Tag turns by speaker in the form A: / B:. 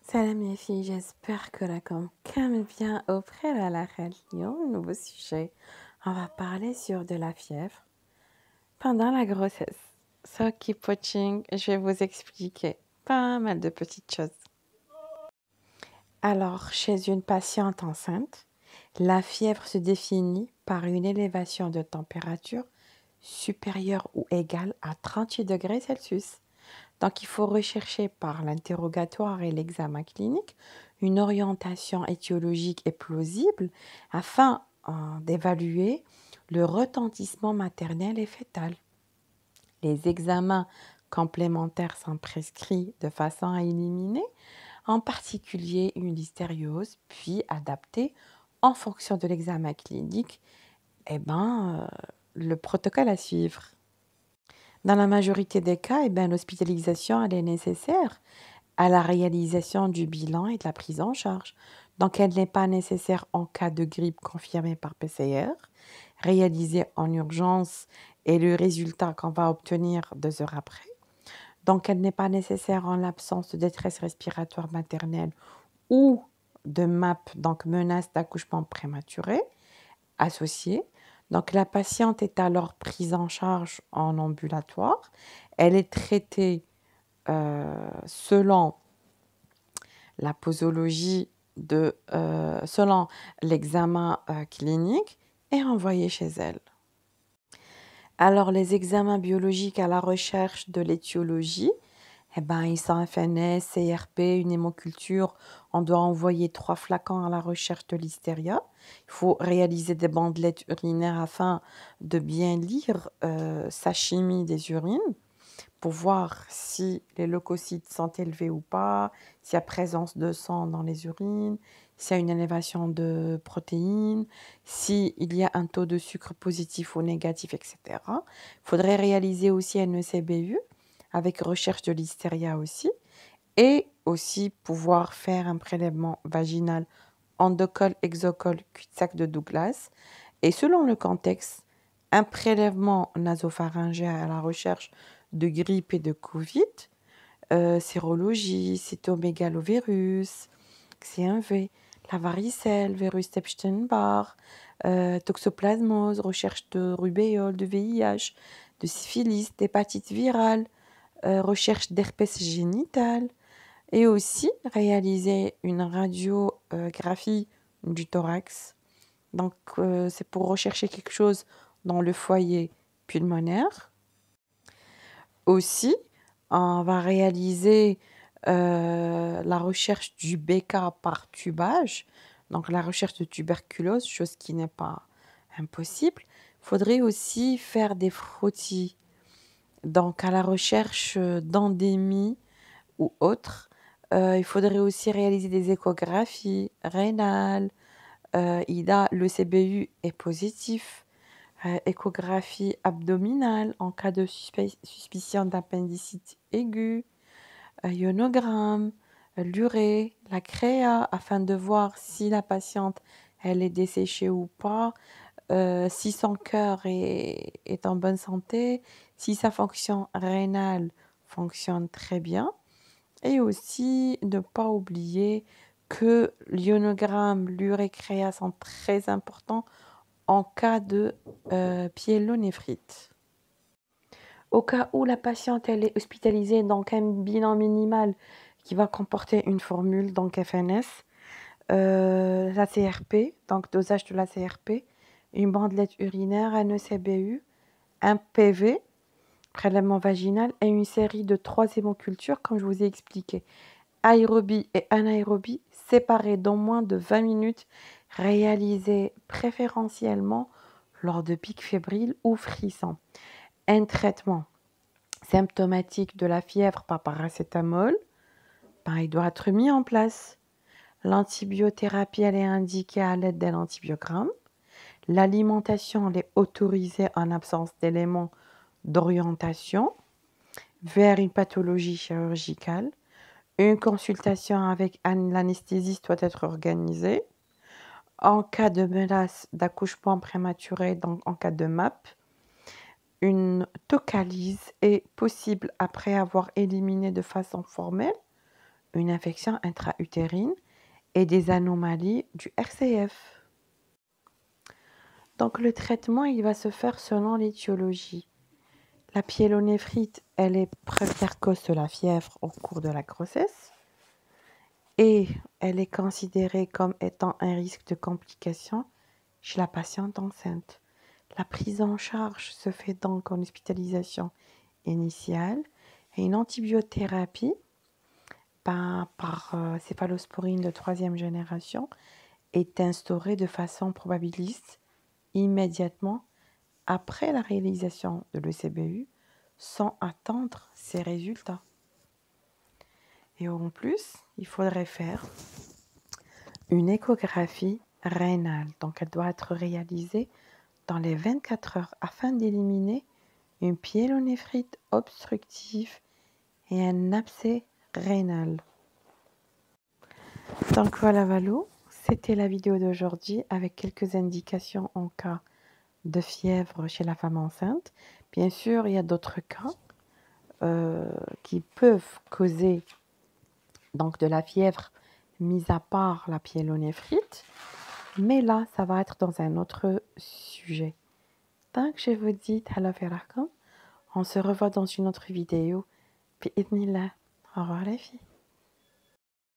A: Salam les filles, j'espère que la calme bien offrir à la radio, un nouveau sujet. On va parler sur de la fièvre pendant la grossesse. So keep watching, je vais vous expliquer pas mal de petites choses. Alors, chez une patiente enceinte, la fièvre se définit par une élévation de température supérieure ou égale à 38 degrés Celsius. Donc, il faut rechercher par l'interrogatoire et l'examen clinique une orientation étiologique et plausible afin d'évaluer le retentissement maternel et fœtal. Les examens complémentaires sont prescrits de façon à éliminer en particulier une listériose, puis adaptés en fonction de l'examen clinique, le protocole à suivre. Dans la majorité des cas, l'hospitalisation elle est nécessaire à la réalisation du bilan et de la prise en charge. Donc, elle n'est pas nécessaire en cas de grippe confirmée par PCR, réalisée en urgence et le résultat qu'on va obtenir 2 heures après. Donc, elle n'est pas nécessaire en l'absence de détresse respiratoire maternelle ou de MAP, donc menace d'accouchement prématuré, associée. Donc, la patiente est alors prise en charge en ambulatoire. Elle est traitée selon la posologie selon l'examen clinique et envoyée chez elle. Alors, les examens biologiques à la recherche de l'étiologie, ils sont FNS, CRP, une hémoculture. On doit envoyer 3 flacons à la recherche de l'hystéria. Il faut réaliser des bandelettes urinaires afin de bien lire sa chimie des urines pour voir si les leucocytes sont élevés ou pas, s'il y a présence de sang dans les urines, s'il y a une élévation de protéines, s'il y a un taux de sucre positif ou négatif, etc. Il faudrait réaliser aussi un ECBU avec recherche de l'hystéria aussi, et aussi pouvoir faire un prélèvement vaginal endocole, exocole, cul-de-sac de Douglas. Et selon le contexte, un prélèvement nasopharyngé à la recherche de grippe et de Covid, sérologie, cytomégalovirus, XCMV, la varicelle, virus Epstein-Barr, toxoplasmose, recherche de rubéole, de VIH, de syphilis, d'hépatite virale, recherche d'herpès génital et aussi réaliser une radiographie du thorax. Donc, c'est pour rechercher quelque chose dans le foyer pulmonaire. Aussi, on va réaliser la recherche du BK par tubage, donc la recherche de tuberculose, chose qui n'est pas impossible. Il faudrait aussi faire des frottis, donc à la recherche d'endémies ou autres. Il faudrait aussi réaliser des échographies rénales. Le CBU est positif. Échographie abdominale en cas de suspicion d'appendicite aiguë, ionogramme, l'urée, la créa, afin de voir si la patiente elle est desséchée ou pas, si son cœur est en bonne santé, si sa fonction rénale fonctionne très bien. Et aussi ne pas oublier que l'ionogramme, l'urée-créa sont très importants en cas de pyélonéphrite. Au cas où la patiente elle est hospitalisée, donc un bilan minimal qui va comporter une formule, donc FNS, la CRP, donc dosage de la CRP, une bandelette urinaire, un ECBU, un PV, prélèvement vaginal et une série de 3 hémocultures, comme je vous ai expliqué. Aérobie et anaérobie séparées d'au moins de 20 minutes, réalisées préférentiellement lors de pics fébriles ou frissons. Un traitement symptomatique de la fièvre par paracétamol, il doit être mis en place. L'antibiothérapie, elle est indiquée à l'aide d'un antibiogramme. L'alimentation, elle est autorisée en absence d'éléments d'orientation vers une pathologie chirurgicale. Une consultation avec l'anesthésiste doit être organisée. En cas de menace d'accouchement prématuré, donc en cas de MAP, une tocalyse est possible après avoir éliminé de façon formelle une infection intra-utérine et des anomalies du RCF. Donc le traitement, il va se faire selon l'étiologie. La pyélonéphrite, elle est première cause de la fièvre au cours de la grossesse et elle est considérée comme étant un risque de complication chez la patiente enceinte. La prise en charge se fait donc en hospitalisation initiale et une antibiothérapie par céphalosporine de 3e génération est instaurée de façon probabiliste immédiatement après la réalisation de l'ECBU sans attendre ses résultats. Et en plus, il faudrait faire une échographie rénale. Donc, elle doit être réalisée dans les 24 heures afin d'éliminer une pyélonéphrite obstructive et un abcès rénal. Donc voilà Valou, c'était la vidéo d'aujourd'hui avec quelques indications en cas de fièvre chez la femme enceinte. Bien sûr, il y a d'autres cas qui peuvent causer donc de la fièvre, mis à part la pyélonéphrite. Mais là, ça va être dans un autre sujet. Donc, je vous dis, on se revoit dans une autre vidéo. Puis, au revoir les filles.